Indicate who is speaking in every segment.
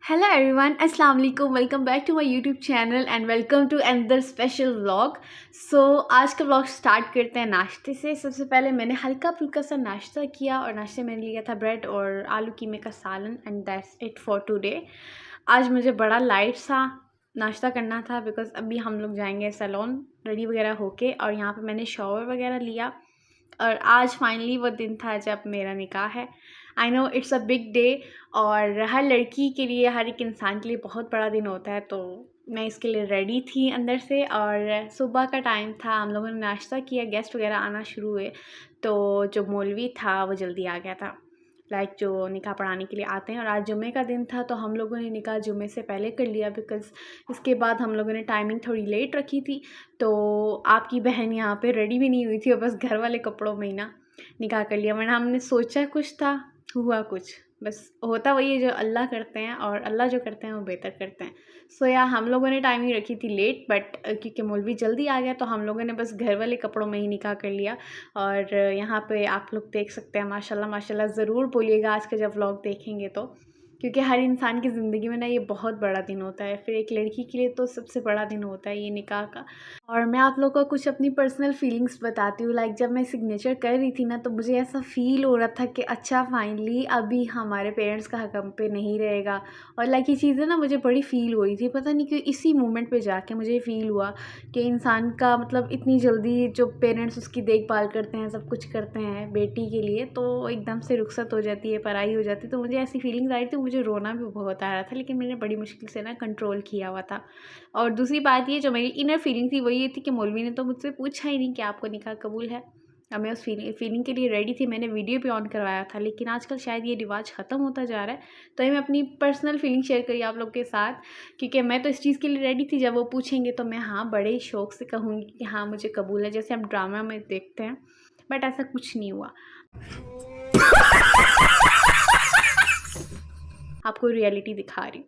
Speaker 1: Hello everyone, अस्सलाम वालेकुम। Welcome back to my YouTube channel and welcome to another special vlog. आज का vlog start करते हैं नाश्ते से। सबसे पहले मैंने हल्का फुल्का सा नाश्ता किया और नाश्ते में लिया था ब्रेड और आलू कीमे का सालन and that's it for today. आज मुझे बड़ा लाइट सा नाश्ता करना था बिकॉज़ अभी हम लोग जाएंगे सैलून रेडी वगैरह होके, और यहाँ पे मैंने शॉवर वगैरह लिया और आज फाइनली वो दिन था जब मेरा निकाह है। I know it's a big day और हर लड़की के लिए, हर एक इंसान के लिए बहुत बड़ा दिन होता है, तो मैं इसके लिए रेडी थी अंदर से। और सुबह का टाइम था, हम लोगों ने नाश्ता किया, गेस्ट वगैरह आना शुरू हुए, तो जो मौलवी था वो जल्दी आ गया था, जो निकाह पढ़ाने के लिए आते हैं। और आज जुम्मे का दिन था तो हम लोगों ने निकाह जुम्मे से पहले कर लिया बिकॉज़ इसके बाद हम लोगों ने टाइमिंग थोड़ी लेट रखी थी। तो आपकी बहन यहाँ पे रेडी भी नहीं हुई थी और बस घर वाले कपड़ों में ही ना निकाह कर लिया, वरना हमने सोचा कुछ था, हुआ कुछ। बस होता वही है जो अल्लाह करते हैं, और अल्लाह जो करते हैं वो बेहतर करते हैं। हम लोगों ने टाइमिंग रखी थी लेट, बट क्योंकि मौलवी जल्दी आ गया तो हम लोगों ने बस घर वाले कपड़ों में ही निकाह कर लिया। और यहाँ पे आप लोग देख सकते हैं, माशाल्लाह माशाल्लाह। ज़रूर बोलिएगा आज का जब व्लॉग देखेंगे तो, क्योंकि हर इंसान की ज़िंदगी में ना ये बहुत बड़ा दिन होता है। फिर एक लड़की के लिए तो सबसे बड़ा दिन होता है ये निकाह का। और मैं आप लोगों को कुछ अपनी पर्सनल फीलिंग्स बताती हूँ। जब मैं सिग्नेचर कर रही थी ना, तो मुझे ऐसा फ़ील हो रहा था कि अच्छा फाइनली अभी हमारे पेरेंट्स का हक हम पे नहीं रहेगा। और ये चीज़ें ना मुझे बड़ी फ़ील हो रही थी, पता नहीं क्यों। इसी मोमेंट पे जाके मुझे फ़ील हुआ कि इंसान का मतलब इतनी जल्दी जो पेरेंट्स उसकी देखभाल करते हैं, सब कुछ करते हैं बेटी के लिए, तो एकदम से रुखसत हो जाती है, पराई हो जाती है। तो मुझे ऐसी फीलिंग्स आ रही थी, मुझे रोना भी बहुत आ रहा था, लेकिन मैंने बड़ी मुश्किल से ना कंट्रोल किया हुआ था। और दूसरी बात ये, जो मेरी इनर फीलिंग थी वो ये थी कि मौलवी ने तो मुझसे पूछा ही नहीं कि आपको निकाह कबूल है। अब मैं उस फीलिंग के लिए रेडी थी, मैंने वीडियो भी ऑन करवाया था, लेकिन आजकल शायद ये रिवाज ख़त्म होता जा रहा है। तो ये मैं अपनी पर्सनल फीलिंग शेयर करी आप लोग के साथ, क्योंकि मैं तो इस चीज़ के लिए रेडी थी। जब वो पूछेंगे तो मैं हाँ बड़े शौक़ से कहूँगी कि हाँ मुझे कबूल है, जैसे हम ड्रामा में देखते हैं, बट ऐसा कुछ नहीं हुआ। आपको रियलिटी दिखा रही हूँ।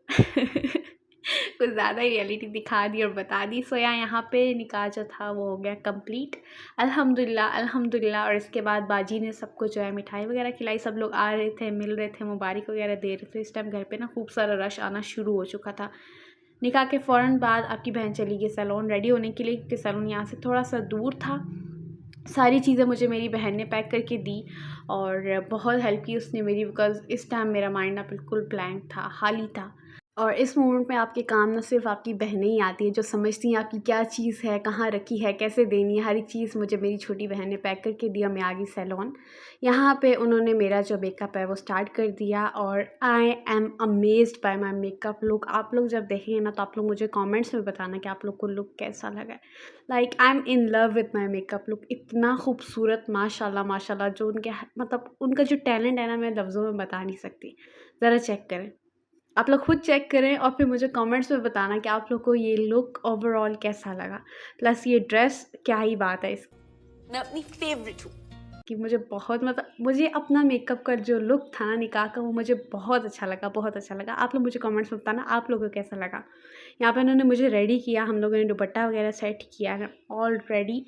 Speaker 1: कुछ ज़्यादा ही रियलिटी दिखा दी और बता दी। यहाँ पे निकाह जो था वो हो गया कंप्लीट, अल्हम्दुलिल्लाह अल्हम्दुलिल्लाह। और इसके बाद बाजी ने सबको जो है मिठाई वगैरह खिलाई, सब लोग आ रहे थे, मिल रहे थे, मुबारक वगैरह दे रहे थे। इस टाइम घर पे ना खूब सारा रश आना शुरू हो चुका था। निकाह के फ़ौरन बाद आपकी बहन चली गई सैलून रेडी होने के लिए, क्योंकि सैलून यहाँ से थोड़ा सा दूर था। सारी चीज़ें मुझे मेरी बहन ने पैक करके दी और बहुत हेल्प की उसने मेरी, बिकॉज़ इस टाइम मेरा माइंड ना बिल्कुल ब्लैंक था, खाली था। और इस मोमेंट में आपके काम ना सिर्फ़ आपकी बहनें ही आती हैं, जो समझती हैं आपकी क्या चीज़ है, कहाँ रखी है, कैसे देनी है। हर एक चीज़ मुझे मेरी छोटी बहन ने पैक करके दिया। मैं आ गई सैलून, यहाँ पे उन्होंने मेरा जो मेकअप है वो स्टार्ट कर दिया और I am amazed by my makeup look. आप लोग जब देखेंगे ना तो आप लोग मुझे कमेंट्स में बताना कि आप लोग को लुक कैसा लगा है। I am in love with my makeup look. इतना खूबसूरत, माशाल्लाह माशाल्लाह। जो उनके मतलब उनका जो टैलेंट है ना, मैं लफ्ज़ों में बता नहीं सकती। ज़रा चेक करें, आप लोग खुद चेक करें और फिर मुझे कमेंट्स में बताना कि आप लोग को ये लुक ओवरऑल कैसा लगा। प्लस ये ड्रेस, क्या ही बात है इसकी, मैं अपनी फेवरेट हूँ। कि मुझे बहुत मतलब मुझे अपना मेकअप का जो लुक था ना निकाह का, वो मुझे बहुत अच्छा लगा, बहुत अच्छा लगा। आप लोग मुझे कमेंट्स में बताना आप लोगों को कैसा लगा। यहाँ पे उन्होंने मुझे रेडी किया, हम लोगों ने दुपट्टा वगैरह सेट किया है, ऑल रेडी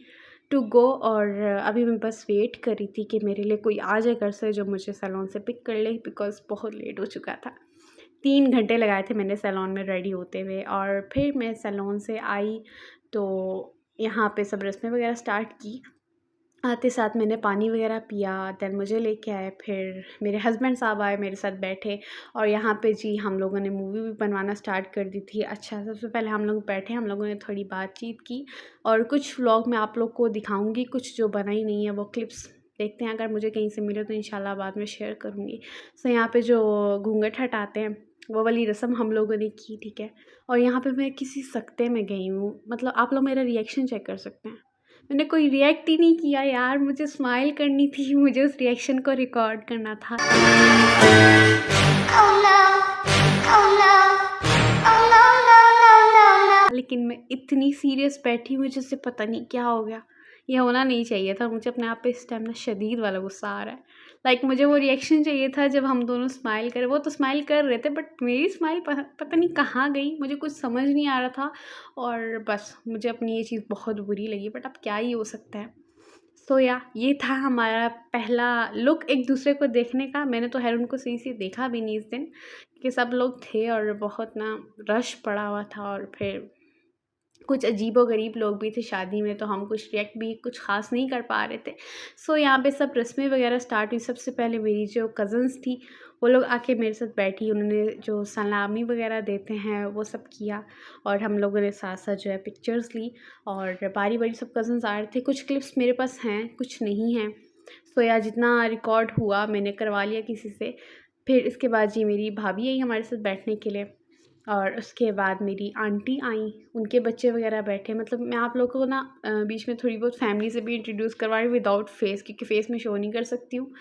Speaker 1: टू गो। और अभी मैं बस वेट कर रही थी कि मेरे लिए कोई आ जाए घर से जो मुझे सैलून से पिक कर ले, बिकॉज़ बहुत लेट हो चुका था। 3 घंटे लगाए थे मैंने सैलून में रेडी होते हुए। और फिर मैं सैलून से आई तो यहाँ पे सब रस्में वगैरह स्टार्ट की। आते साथ मैंने पानी वगैरह पिया, देन मुझे लेके आए। फिर मेरे हस्बैंड साहब आए, मेरे साथ बैठे और यहाँ पे जी हम लोगों ने मूवी भी बनवाना स्टार्ट कर दी थी। अच्छा, सबसे पहले हम लोग बैठे, हम लोगों ने थोड़ी बातचीत की और कुछ व्लॉग मैं आप लोग को दिखाऊँगी, कुछ जो बनाई नहीं है वो क्लिप्स देखते हैं। अगर मुझे कहीं से मिले तो इंशाल्लाह बाद में शेयर करूँगी। यहाँ पे जो घूंघट हटाते हैं वो वाली रस्म हम लोगों ने की, ठीक है। और यहाँ पे मैं किसी सकते में गई हूँ, मतलब आप लोग मेरा रिएक्शन चेक कर सकते हैं। मैंने कोई रिएक्ट ही नहीं किया यार, मुझे स्माइल करनी थी, मुझे उस रिएक्शन को रिकॉर्ड करना था। oh no, oh no, oh no, no, no, no, no. लेकिन मैं इतनी सीरियस बैठी हूँ, जैसे पता नहीं क्या हो गया। ये होना नहीं चाहिए था। मुझे अपने आप पे इस टाइम ना शदीद वाला गुस्सा आ रहा है। मुझे वो रिएक्शन चाहिए था जब हम दोनों स्माइल कर, वो तो स्माइल कर रहे थे बट मेरी स्माइल पता नहीं कहाँ गई, मुझे कुछ समझ नहीं आ रहा था। और बस मुझे अपनी ये चीज़ बहुत बुरी लगी, बट अब क्या ही हो सकता है। सो या ये था हमारा पहला लुक एक दूसरे को देखने का। मैंने तो खैर उनको सही से देखा भी नहीं इस दिन, क्योंकि सब लोग थे और बहुत ना रश पड़ा हुआ था, और फिर कुछ अजीबो-गरीब लोग भी थे शादी में, तो हम कुछ रिएक्ट भी कुछ ख़ास नहीं कर पा रहे थे। सो यहाँ पे सब रस्में वगैरह स्टार्ट हुई। सबसे पहले मेरी जो कज़न्स थी, वो लोग आके मेरे साथ बैठी, उन्होंने जो सलामी वगैरह देते हैं वो सब किया, और हम लोगों ने साथ-साथ जो है पिक्चर्स ली, और बारी-बारी सब कज़न्स आ रहे थे। कुछ क्लिप्स मेरे पास हैं, कुछ नहीं हैं। सो या जितना रिकॉर्ड हुआ मैंने करवा लिया किसी से। फिर इसके बाद जी मेरी भाभी आई हमारे साथ बैठने के लिए, और उसके बाद मेरी आंटी आईं, उनके बच्चे वगैरह बैठे। मतलब मैं आप लोगों को ना बीच में थोड़ी बहुत फैमिली से भी इंट्रोड्यूस करवा रही हूँ विदाउट फेस, क्योंकि फेस में शो नहीं कर सकती हूँ।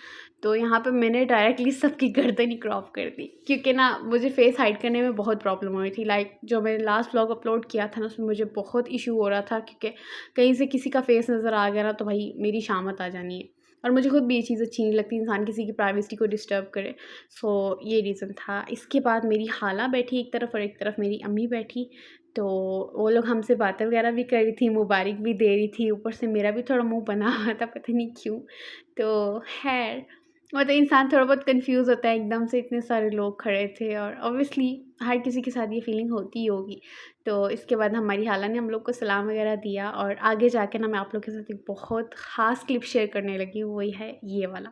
Speaker 1: तो यहाँ पे मैंने डायरेक्टली सबकी गर्दन ही क्रॉप कर दी, क्योंकि ना मुझे फेस हाइड करने में बहुत प्रॉब्लम हो रही थी। लाइक जो मैंने लास्ट व्लॉग अपलोड किया था ना, उसमें मुझे बहुत इशू हो रहा था, क्योंकि कहीं से किसी का फेस नज़र आ गया ना तो भाई मेरी शामत आ जानी है, और मुझे खुद भी ये चीज़ अच्छी नहीं लगती, इंसान किसी की प्राइवेसी को डिस्टर्ब करे। सो ये रीज़न था। इसके बाद मेरी खाला बैठी एक तरफ, और एक तरफ मेरी अम्मी बैठी। तो वो लोग हमसे बातें वगैरह भी कर रही थी, मुबारक भी दे रही थी। ऊपर से मेरा भी थोड़ा मुँह बना हुआ था, पता नहीं क्यों। तो खैर, मतलब इंसान थोड़ा बहुत कन्फ्यूज़ होता है, एकदम से इतने सारे लोग खड़े थे, और ऑब्वियसली हर किसी के साथ ये फीलिंग होती ही होगी। तो इसके बाद हमारी खाला ने हम लोग को सलाम वगैरह दिया, और आगे जाके ना मैं आप लोग के साथ एक बहुत ख़ास क्लिप शेयर करने लगी हूँ, वही है ये वाला।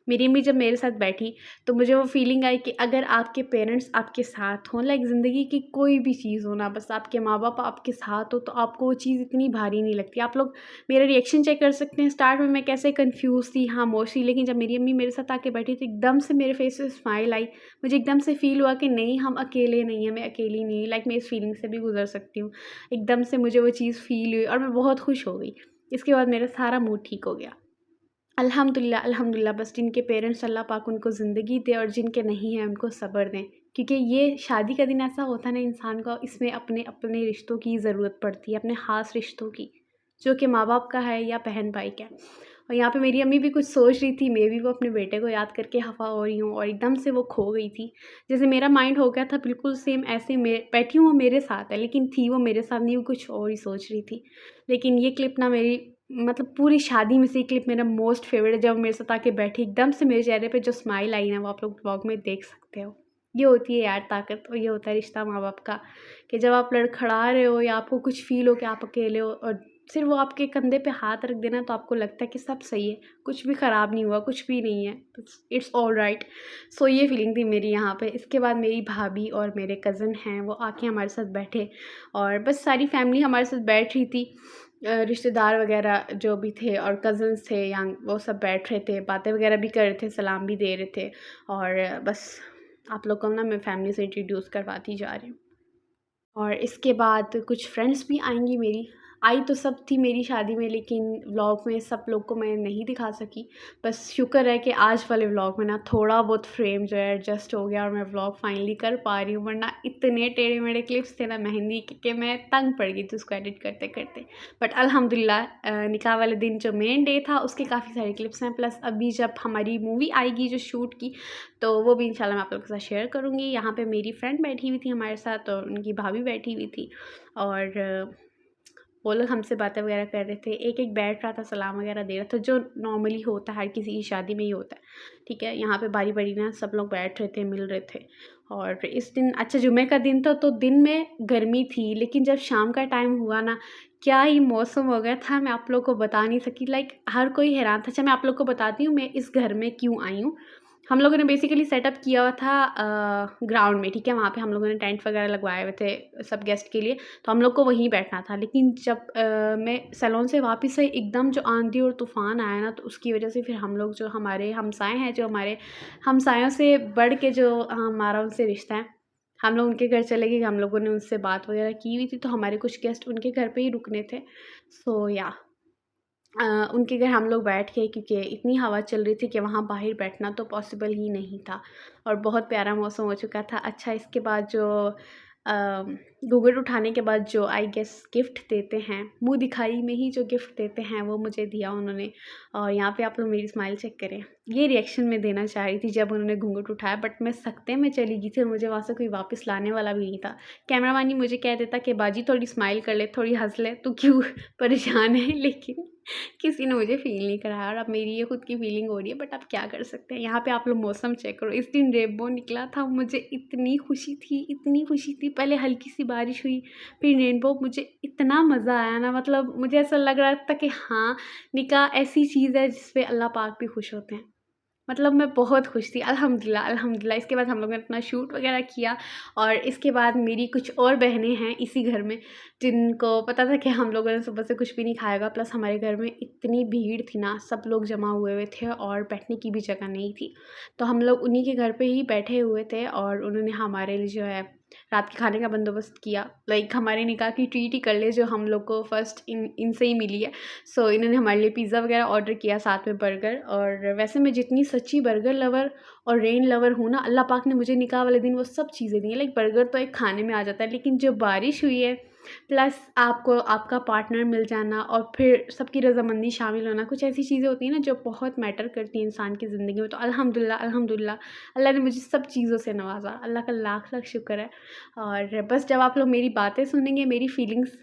Speaker 1: मेरी अम्मी जब मेरे साथ बैठी, तो मुझे वो फीलिंग आई कि अगर आपके पेरेंट्स आपके साथ हों, लाइक ज़िंदगी की कोई भी चीज़ हो ना, बस आपके माँ-बाप आपके साथ हो, तो आपको वो चीज़ इतनी भारी नहीं लगती। आप लोग मेरा रिएक्शन चेक कर सकते हैं, स्टार्ट में मैं कैसे कन्फ्यूज़ थी, खामोश थी, लेकिन जब मेरी अम्मी मेरे साथ आके बैठी तो एकदम से मेरे फेस पे स्माइल आई। मुझे एकदम से फ़ील हुआ कि नहीं, हम अकेले नहीं हैं, मैं अकेली नहीं हूँ, लाइक मैं इस फीलिंग से भी गुज़र सकती हूँ। एकदम से मुझे वो चीज़ फ़ील हुई, और मैं बहुत खुश हो गई। इसके बाद मेरा सारा मूड ठीक हो गया। अल्हम्दुलिल्लाह, अल्हम्दुलिल्लाह, बस जिनके पेरेंट्स अल्लाह पाक उनको ज़िंदगी दे, और जिनके नहीं हैं उनको सब्र दें। क्योंकि ये शादी का दिन ऐसा होता है ना इंसान को, इसमें अपने रिश्तों की ज़रूरत पड़ती है, अपने ख़ास रिश्तों की, जो कि माँ-बाप का है या बहन-भाई का है। और यहाँ पे मेरी अम्मी भी कुछ सोच रही थी, मैं भी वो अपने बेटे को याद करके ख़फ़ा हो रही हूँ, और एकदम से वो खो गई थी। जैसे मेरा माइंड हो गया था बिल्कुल सेम ऐसे, मैं बैठी हूँ वो मेरे साथ है, लेकिन थी वो मेरे साथ नहीं, वो कुछ और ही सोच रही थी। लेकिन ये क्लिप ना मेरी, मतलब पूरी शादी में से ये क्लिप मेरा मोस्ट फेवरेट है। जब मेरे साथ आके बैठी, एकदम से मेरे चेहरे पे जो स्माइल आई ना, वो आप लोग व्लॉग में देख सकते हो। ये होती है यार ताकत, और ये होता है रिश्ता माँ-बाप का, कि जब आप लड़खड़ा रहे हो या आपको कुछ फ़ील हो कि आप अकेले हो, और सिर्फ़ वो आपके कंधे पे हाथ रख देना, तो आपको लगता है कि सब सही है, कुछ भी ख़राब नहीं हुआ, कुछ भी नहीं है, इट्स ऑलराइट। सो ये फीलिंग थी मेरी यहाँ पे। इसके बाद मेरी भाभी और मेरे कज़न हैं, वो आके हमारे साथ बैठे, और बस सारी फैमिली हमारे साथ बैठ रही थी। रिश्तेदार वगैरह जो भी थे और कज़न्स थे यहाँ, वो सब बैठ रहे थे, बातें वगैरह भी कर रहे थे, सलाम भी दे रहे थे, और बस आप लोग को ना मैं फैमिली से इंट्रोड्यूस करवाती जा रही हूँ। और इसके बाद कुछ फ्रेंड्स भी आएँगी मेरी। आई तो सब थी मेरी शादी में, लेकिन व्लॉग में सब लोग को मैं नहीं दिखा सकी। बस शुक्र है कि आज वाले व्लॉग में ना थोड़ा बहुत फ्रेम जो है एडजस्ट हो गया, और मैं व्लॉग फाइनली कर पा रही हूँ, वरना इतने टेढ़े-मेढ़े क्लिप्स थे ना मेहंदी के कि मैं तंग पड़ गई थी उसको एडिट करते-करते। बट अल्हम्दुलिल्लाह निकाह वाले दिन जो मेन डे था उसके काफ़ी सारे क्लिप्स हैं, प्लस अभी जब हमारी मूवी आएगी जो शूट की, तो वो भी इंशाल्लाह मैं आप लोगों के साथ शेयर करूँगी। यहाँ पे मेरी फ्रेंड बैठी हुई थी हमारे साथ, और उनकी भाभी बैठी हुई थी, और वो लोग हमसे बातें वगैरह कर रहे थे। एक-एक बैठ रहा था, सलाम वगैरह दे रहा था, जो नॉर्मली होता है, हर किसी की शादी में ही होता है, ठीक है। यहाँ पे बारी-बारी ना सब लोग बैठ रहे थे, मिल रहे थे। और इस दिन अच्छा जुम्मे का दिन था, तो दिन में गर्मी थी, लेकिन जब शाम का टाइम हुआ ना, क्या ही मौसम हो गया था, मैं आप लोग को बता नहीं सकी। लाइक हर कोई हैरान था। अच्छा मैं आप लोग को बताती हूँ मैं इस घर में क्यों आई हूँ। हम लोगों ने बेसिकली सेटअप किया हुआ था ग्राउंड में, ठीक है। वहाँ पे हम लोगों ने टेंट वगैरह लगवाए हुए थे सब गेस्ट के लिए, तो हम लोग को वहीं बैठना था। लेकिन जब मैं सैलून से वापस आई, एकदम जो आंधी और तूफ़ान आया ना, तो उसकी वजह से फिर हम लोग, जो हमारे हमसाए हैं, जो हमारे हमसायों से बढ़ के जो हमारा उनसे रिश्ता है, हम लोग उनके घर चले गए। हम लोगों ने उनसे बात वगैरह की हुई थी, तो हमारे कुछ गेस्ट उनके घर पे ही रुकने थे। सो या उनके घर हम लोग बैठ गए, क्योंकि इतनी हवा चल रही थी कि वहाँ बाहर बैठना तो पॉसिबल ही नहीं था, और बहुत प्यारा मौसम हो चुका था। अच्छा इसके बाद जो घूंघट उठाने के बाद जो आई गेस गिफ्ट देते हैं, मुँह दिखाई में ही जो गिफ्ट देते हैं, वो मुझे दिया उन्होंने। और यहाँ पे आप लोग मेरी स्माइल चेक करें, ये रिएक्शन मैं देना चाह रही थी जब उन्होंने घूंघट उठाया, बट मैं सकते में चली गई थी, और मुझे वहाँ से कोई वापस लाने वाला भी नहीं था। कैमरामैन ही मुझे कह देता कि बाजी थोड़ी स्माइल कर ले, थोड़ी हँस ले, तू क्यों परेशान है, लेकिन किसी ने मुझे फ़ील नहीं कराया और अब मेरी ये खुद की फ़ीलिंग हो रही है, बट अब क्या कर सकते हैं। यहाँ पे आप लोग मौसम चेक करो, इस दिन रेनबो निकला था, मुझे इतनी खुशी थी, इतनी खुशी थी। पहले हल्की सी बारिश हुई, फिर रेनबो, मुझे इतना मज़ा आया ना, मतलब मुझे ऐसा लग रहा था कि हाँ, निकाह ऐसी चीज़ है जिस पे अल्लाह पाक भी खुश होते हैं। मतलब मैं बहुत खुश थी, अल्हम्दुलिल्लाह अल्हम्दुलिल्लाह। इसके बाद हम लोगों ने अपना शूट वग़ैरह किया और इसके बाद मेरी कुछ और बहनें हैं इसी घर में, जिनको पता था कि हम लोगों ने सुबह से कुछ भी नहीं खाया होगा। प्लस हमारे घर में इतनी भीड़ थी ना, सब लोग जमा हुए हुए थे और बैठने की भी जगह नहीं थी। तो हम लोग उन्हीं के घर पे ही बैठे हुए थे और उन्होंने हमारे लिए जो है रात के खाने का बंदोबस्त किया। लाइक हमारे निकाह की ट्रीट ही कर ले, जो हम लोग को फ़र्स्ट इनसे ही मिली है। सो इन्होंने हमारे लिए पिज़्ज़ा वगैरह ऑर्डर किया, साथ में बर्गर। और वैसे मैं जितनी सच्ची बर्गर लवर और रेन लवर हूँ ना, अल्लाह पाक ने मुझे निकाह वाले दिन वो सब चीज़ें दी हैं। लाइक बर्गर तो एक खाने में आ जाता है, लेकिन जो बारिश हुई है, प्लस आपको आपका पार्टनर मिल जाना और फिर सबकी रज़ामंदी शामिल होना, कुछ ऐसी चीज़ें होती हैं ना जो बहुत मैटर करती हैं इंसान की ज़िंदगी में। तो अल्हम्दुलिल्लाह अल्हम्दुलिल्लाह, अल्लाह ने मुझे सब चीज़ों से नवाज़ा, अल्लाह का लाख लाख शुक्र है। और बस जब आप लोग मेरी बातें सुनेंगे, मेरी फीलिंग्स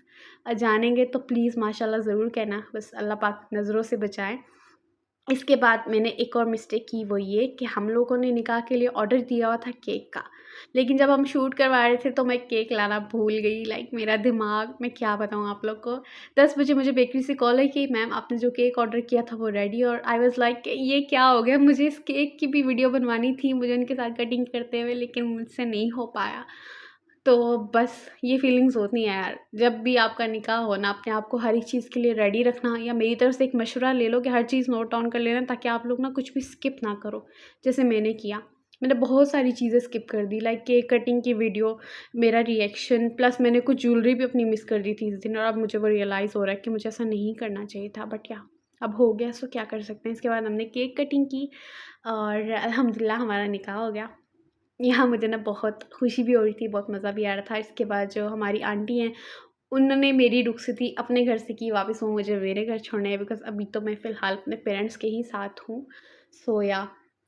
Speaker 1: जानेंगे, तो प्लीज़ माशाल्लाह ज़रूर कहना। बस अल्लाह पाक नज़रों से बचाए। इसके बाद मैंने एक और मिस्टेक की, वो ये कि हम लोगों ने निकाह के लिए ऑर्डर दिया हुआ था केक का, लेकिन जब हम शूट करवा रहे थे तो मैं केक लाना भूल गई। लाइक मेरा दिमाग, मैं क्या बताऊँ आप लोग को। 10 बजे मुझे बेकरी से कॉल आई कि मैम आपने जो केक ऑर्डर किया था वो रेडी, और आई वाज़ लाइक ये क्या हो गया। मुझे इस केक की भी वीडियो बनवानी थी, मुझे उनके साथ कटिंग करते हुए, लेकिन मुझसे नहीं हो पाया। तो बस ये फीलिंग्स होती हैं यार, जब भी आपका निकाह हो ना, अपने आप को हर एक चीज़ के लिए रेडी रखना। या मेरी तरफ से एक मशवरा ले लो कि हर चीज़ नोट डाउन कर लेना, ताकि आप लोग ना कुछ भी स्किप ना करो, जैसे मैंने किया। मैंने बहुत सारी चीज़ें स्किप कर दी, लाइक केक कटिंग की वीडियो, मेरा रिएक्शन, प्लस मैंने कुछ ज्वेलरी भी अपनी मिस कर दी थी इस दिन, और अब मुझे वो रियलाइज़ हो रहा है कि मुझे ऐसा नहीं करना चाहिए था, बट क्या, अब हो गया, सो क्या कर सकते हैं। इसके बाद हमने केक कटिंग की और अल्हम्दुलिल्लाह हमारा निकाह हो गया। यहाँ मुझे ना बहुत खुशी भी हो रही थी, बहुत मज़ा भी आ रहा था। इसके बाद जो हमारी आंटी हैं, उन्होंने मेरी रुखसती अपने घर से की वापस, वो मुझे मेरे घर छोड़ने हैं, बिकॉज़ अभी तो मैं फ़िलहाल अपने पेरेंट्स के ही साथ हूँ। सो या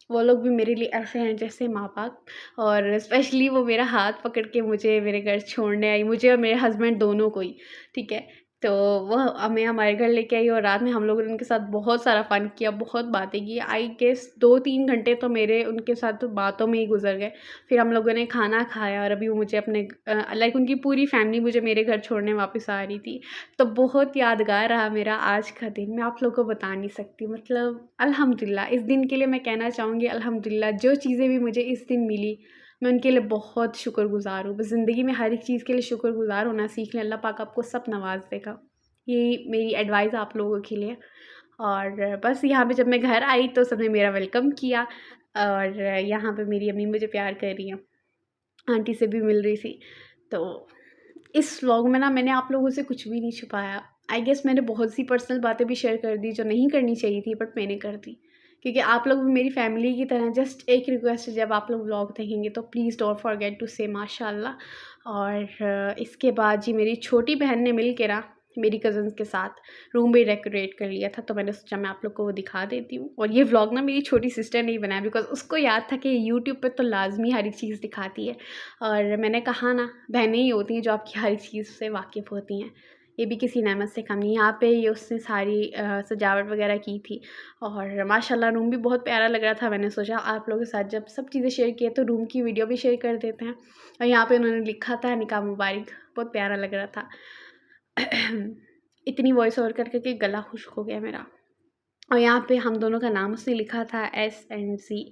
Speaker 1: वो लोग भी मेरे लिए ऐसे हैं जैसे माँ-बाप, और स्पेशली वो मेरा हाथ पकड़ के मुझे मेरे घर छोड़ने आई, मुझे और मेरे हस्बैंड दोनों को ही, ठीक है। तो वो हमें हमारे घर लेके आई और रात में हम लोगों ने उनके साथ बहुत सारा फ़न किया, बहुत बातें की। आई गेस 2-3 घंटे तो मेरे उनके साथ तो बातों में ही गुज़र गए। फिर हम लोगों ने खाना खाया और अभी वो मुझे अपने लाइक उनकी पूरी फैमिली मुझे मेरे घर छोड़ने वापस आ रही थी। तो बहुत यादगार रहा मेरा आज का दिन, मैं आप लोगों को बता नहीं सकती। मतलब अल्हम्दुलिल्लाह, इस दिन के लिए मैं कहना चाहूँगी अल्हम्दुलिल्लाह, जो चीज़ें भी मुझे इस दिन मिली, मैं उनके लिए बहुत शुक्रगुज़ार हूँ। बस ज़िंदगी में हर एक चीज़ के लिए शुक्रगुज़ार होना सीख लें, अल्लाह पाक आपको सब नवाज़ देगा। यही मेरी एडवाइस आप लोगों के लिए। और बस यहाँ पे जब मैं घर आई तो सबने मेरा वेलकम किया, और यहाँ पे मेरी अम्मी मुझे प्यार कर रही हैं, आंटी से भी मिल रही थी। तो इस व्लॉग में ना मैंने आप लोगों से कुछ भी नहीं छुपाया। आई गेस मैंने बहुत सी पर्सनल बातें भी शेयर कर दी जो नहीं करनी चाहिए थी, बट मैंने कर दी, क्योंकि आप लोग भी मेरी फैमिली की तरह हैं। जस्ट एक रिक्वेस्ट है, जब आप लोग व्लॉग देखेंगे तो प्लीज़ डोंट फॉरगेट टू से माशाल्लाह। और इसके बाद जी मेरी छोटी बहन ने मिल के ना मेरी कज़न्स के साथ रूम भी डेकोरेट कर लिया था, तो मैंने सोचा मैं आप लोग को वो दिखा देती हूँ। और ये व्लॉग ना मेरी छोटी सिस्टर ने ही बनाया, बिकॉज़ उसको याद था कि यूट्यूब पे तो लाज़मी हर एक चीज़ दिखाती है, और मैंने कहा ना, बहनें ही होती हैं जो आपकी हर एक चीज़ से वाकिफ़ होती हैं। ये भी किसी नेमत से कम नहीं। यहाँ पे ये उसने सारी सजावट वगैरह की थी, और माशाल्लाह रूम भी बहुत प्यारा लग रहा था। मैंने सोचा आप लोगों के साथ जब सब चीज़ें शेयर किए तो रूम की वीडियो भी शेयर कर देते हैं। और यहाँ पे उन्होंने लिखा था निकाह मुबारक, बहुत प्यारा लग रहा था। इतनी वॉइस ओवर करके गला खुश्क हो गया मेरा। और यहाँ पे हम दोनों का नाम उसने लिखा था एस एंड सी,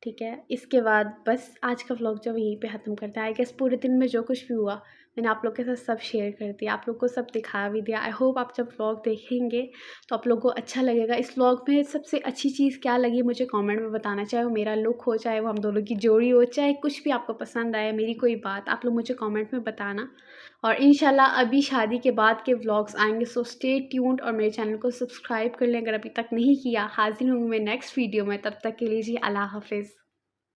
Speaker 1: ठीक है। इसके बाद बस आज का व्लॉग जो यहीं पे ख़त्म करते हैं। आई गेस पूरे दिन में जो कुछ भी हुआ मैंने आप लोग के साथ सब शेयर कर दिया, आप लोग को सब दिखा भी दिया। आई होप आप जब व्लॉग देखेंगे तो आप लोग को अच्छा लगेगा। इस व्लॉग में सबसे अच्छी चीज़ क्या लगी मुझे कमेंट में बताना, चाहे वो मेरा लुक हो, चाहे वो हम दोनों की जोड़ी हो, चाहे कुछ भी आपको पसंद आए, मेरी कोई बात, आप लोग मुझे कमेंट में बताना। और इंशाल्लाह अभी शादी के बाद के व्लॉग्स आएंगे, सो स्टे ट्यून्ड और मेरे चैनल को सब्सक्राइब कर लें अगर अभी तक नहीं किया। हाजिर हूँ मैं नेक्स्ट वीडियो में, तब तक के लिए जी अल्लाह हाफिज़।